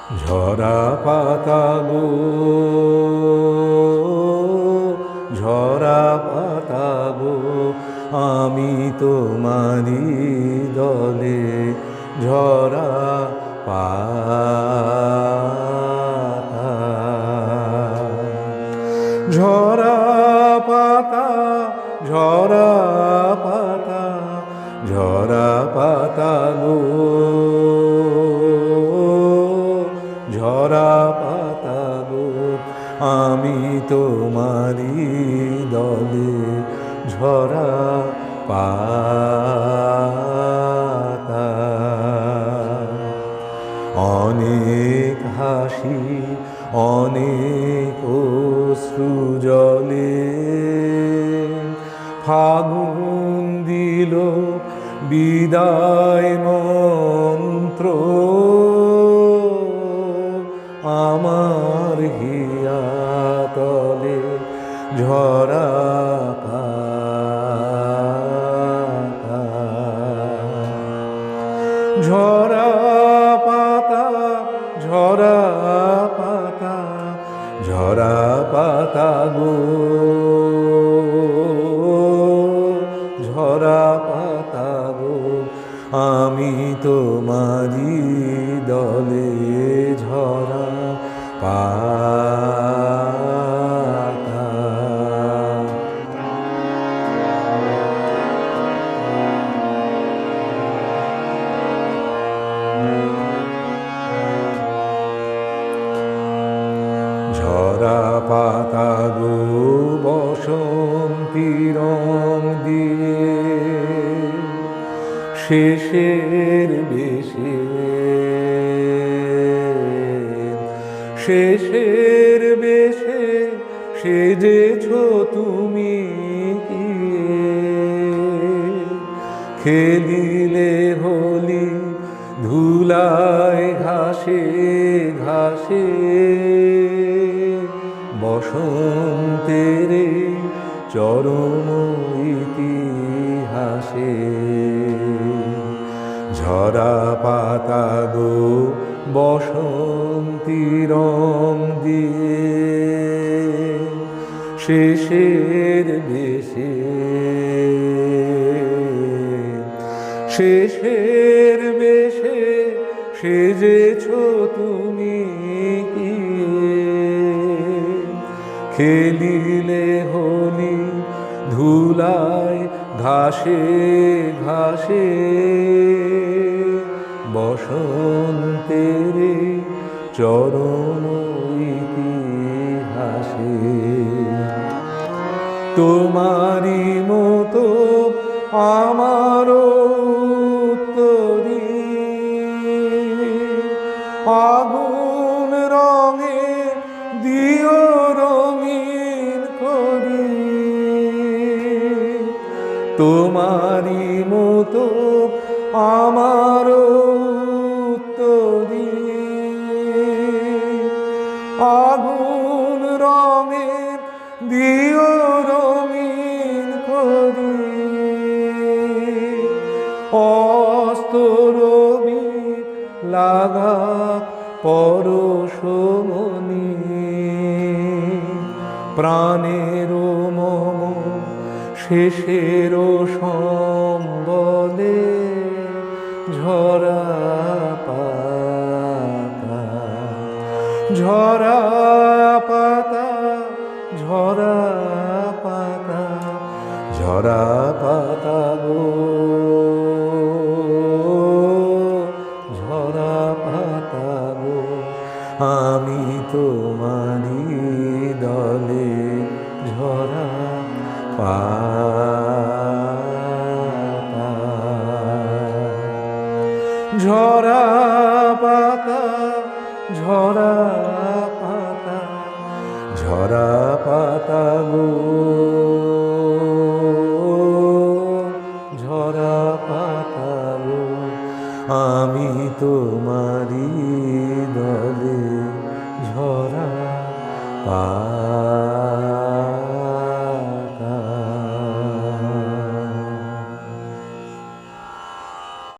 ঝরা পাতা গো, ঝরা পাতা গো, আমি তোমারি দলে ঝরা পাতা। ঝরা পাতা, ঝরা পাতা, ঝরা পাতা গো, ঝরা পাতা গো, আমি তোমারি দলে ঝরা পাতা। অনেক হাসি, অনেক অশ্রু জলে ফাগুন দিল বিদায় মন্ত্র, আমার হিয়াতলে ঝরা পাতা। ঝরা পাতা, ঝরা পাতা, ঝরা পাতা গো, ঝরা পাতা গো, আমি তোমারি দলে ঝরা পাতা। ঝরা পাতা গো, বসন্তী রং দিয়ে শেষের বেশে, শেষের বেশে সেজেছ তুমি, খেলিলে হোলি ধুলায় ঘাসে ঘাসে, বসন্তের চরম ইতিহাসে। ঝরা পাতা গো, বসন্তী রং দিয়ে শেষের বেশে, শেষের বেশে সেজেছ তুমি, খেলিলে হোলি ধুলায় ঘাসে ঘাসে, বসন্তের চরম ইতিহাসে। তোমারি মতো আমারও উত্তরী, আগুন রঙে দিও রঙিন করি। তোমারি মতো আমারও উত্তরী, আগুন রঙে দিও রঙিন করি। অস্ত রবি লাগা পরশমণি, প্রাণের মম শেষের সম্বলে ঝরা পাতা। ঝরা পাতা, ঝরা পাতা, ঝরা পাতা গো, ঝরা পাতা গো, আমি তোমারি দলে ঝরা পাতা। ঝরা পাতা, ঝরা পাতা, ঝরা পাতা গো, ঝরা পাতা গো, আমি তোমারি দলে ঝরা পাতা।